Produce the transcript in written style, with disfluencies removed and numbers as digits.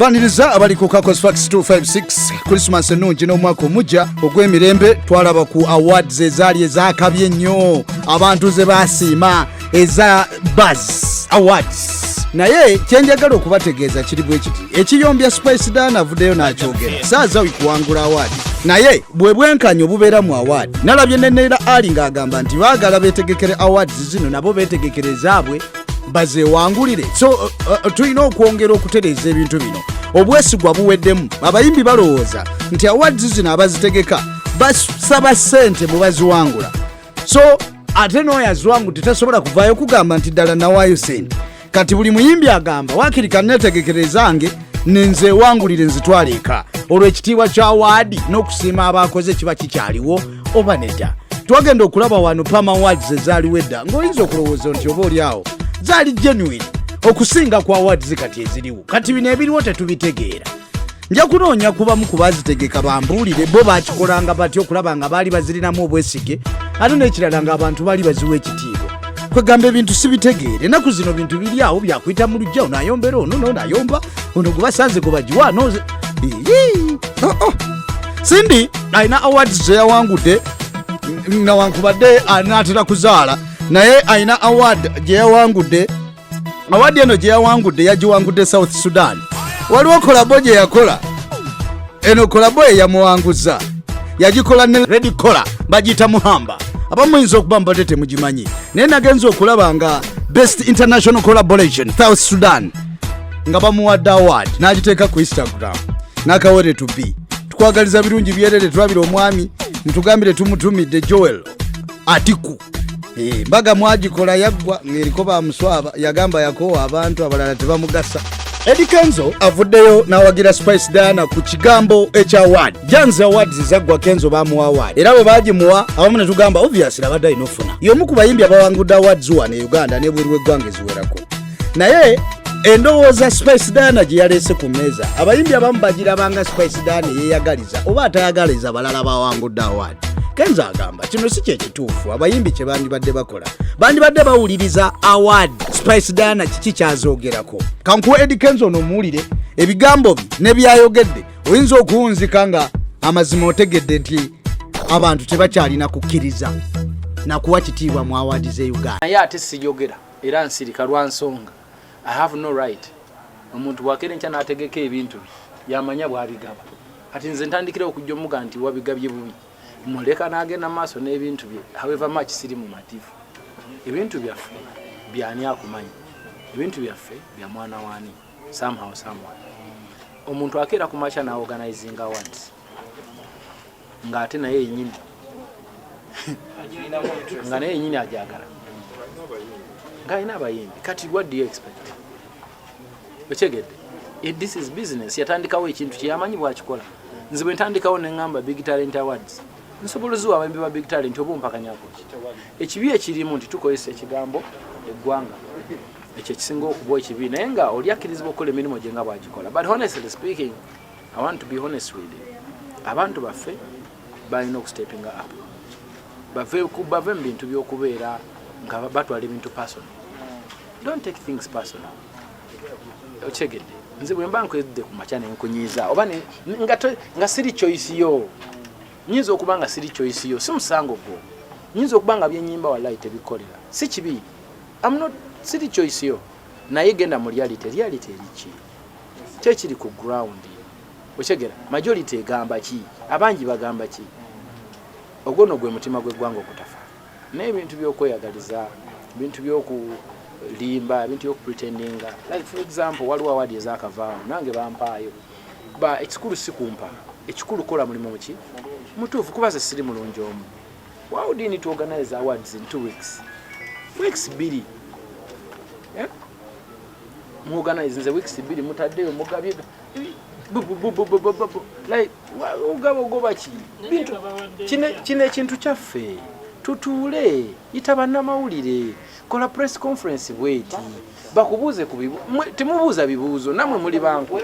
Vaniriza abali ku Kakos Fax 256 Christmas ennungi n'omwaka omujja ogw'emirembe twalaba ku awards ezaali ezakabye nnyo abantu ze basiima eza Buzz Awards naye kyenjagala okubategeeza kiri bwe kiti ekiyombya SUDAN avuddeyo n'akyogera Azawi kuwangula award naye bwe bwenkanyo bubeera mu award nalabye nenera ali ng'agamba nti baagala beetegekere awards zino nabo beetegekere ezaabwe bazewangulire so tulina okwongera okutereeza ebintu bino obwesigwa buweddemu abayimbi balowooza nti awards zino abazitegeka basaba ssente mu baziwangula so ate n'oyo aziwangudde tasobola kuvaayo kugamba nti ddala nawaayo ssente kati buli muyimbi agamba waakiri kanneetegekerezange nenzeewangulire nzitwale eka olwo ekitiibwa kya awaadi n'okusiima abakoze kiba kikyaliwo oba nedda twagenda okulaba wano pama awards ezaaliwo edda ng'oyinza okulowooza nti oba oli awo zaali genuine okusinga kwa awards kati eziriwo kati bino ebiriwo tetubitegeera nja kunoonya kubamu ku bazitegeka bambuulire bo bakikolanga batya okulaba nga baali bazirinamu obwesige ate n'ekirala ng'abantu baali baziwa ekitiibwa kwegamba ebintu sibitegeere ennaku zino bintu biri awo byakuyita mu lujja onaayombera ono noonayomba ono gubasanze gubagiwa noze Sindi alina awards zeyawangudde nawankubadde anaatera kuzaala naye alina award gye yawangudde award eno gye yawangudde yagiwangudde South Sudan waliwo kolabo gye yakola eno kolabo eyamuwanguza yagikola ne Red Collar bagiyita Muhamba abamuyinza okuba mbadde temugimanyi naye nagenza okulaba nga Best International Collaboration South Sudan nga bamuwadde award n'agiteeka ku Instagram n'akawere to be tukwagaliza birungi byerere tulabira omwami ntugambire tumutumidde Joel Atiku mbaga mwagikola yaggwa ng'eriko bamuswaba yagamba yakowa abantu abalala tebamugasa Eddy Kenzo avuddeyo n'awagira SUDAN ku kigambo ekya award janze awards zaggwa Kenzo bamuwa award era bwe bagimuwa abamu ne tugamba obviously abadde alina ofuna y'omu ku bayimbi abawangudde awards wano e Uganda n'ebweru w'eggwanga eziwerako naye endowooza SUDAN gye yaleese ku mmeeza abayimbi abamu bagirabanga SUDAN yeeyagaliza oba atayagaliza balala bawangudde award Kenzo agamba kino si kyekituufu abayimbi kye bandibadde bakola bandibadde bawuliriza award SUDAN kiki kyazoogerako kankuwa Eddy Kenzo n'omuwulire ebigambo bye ne byayogedde oyinza okuwunzika nga amazima otegedde nti abantu tebakyalina kukkiriza nakuwa kitiibwa mu award ze Uganda naye ate siyogera era nsirika lwa nsonga I have no right omuntu wakere nkya n'ategeka ebintu yamanya bw'abigaba ati nze ntandikira okujja omuga nti wabigabye bubi muleka n'agenda maaso n'ebintu bye however much siri mu mativu ebintu byaffe byani akumanyi ebintu byaffe bya mwana wani somehow someone omuntu akera ku macha na organizing awards nga ate naye yenyini nga naye yenyini ajagala nga ina abayimbi kati what do you expect ochegedde this is business yatandikawo ekintu kyamanyi bwakikola nze bwe ntandikawo n'engamba Big Talent Awards nsoboloziwa abayimbi ba Big Talent obumpakanyako ekibi ekirimu nti tukozesa ekigambo eggwanga ekyo ekisinga okuba ekibi naye nga oli akkirizibwa okukola emirimu gye nga bwagikola but honestly speaking I want to be honest with you abantu baffe balina okusteppinga up bave mu bintu by'okubeera nga batwala ebintu personal don't take things personal ochegedde nze bwe mba nkwedde ku makya nenkunyiiza oba nga siri choice yo nyinza okuba nga siri choice yo si musango gwo nyinza okuba nga byennyimba wallahi tebikolera si kibi I'm not siri choice yo naye genda mu reality eriki kyekiri ku ground ochegera majority egamba ki abangi bagamba ki ogwono gwe mutima gw'eggwanga okutafa naye ebintu by'okweyagaliza ebintu by'okulimba ebintu by'okupretendinga like for example waliwo award ezakavaawo nange bampaayo ba ekikulu si kumpa ekikulu kola mulimu ki mutuufu kuba ze siri mulungi omu why do you need to organize awards in 2 weeks 2 muorganize nze weeks 2 mutaddeyo mugabye like ogoba ki kino ekintu kyaffe tutuule yita bannamawulire kola press conference bweti bakubuuze ku temubuuza bibuuzo namwe muli banku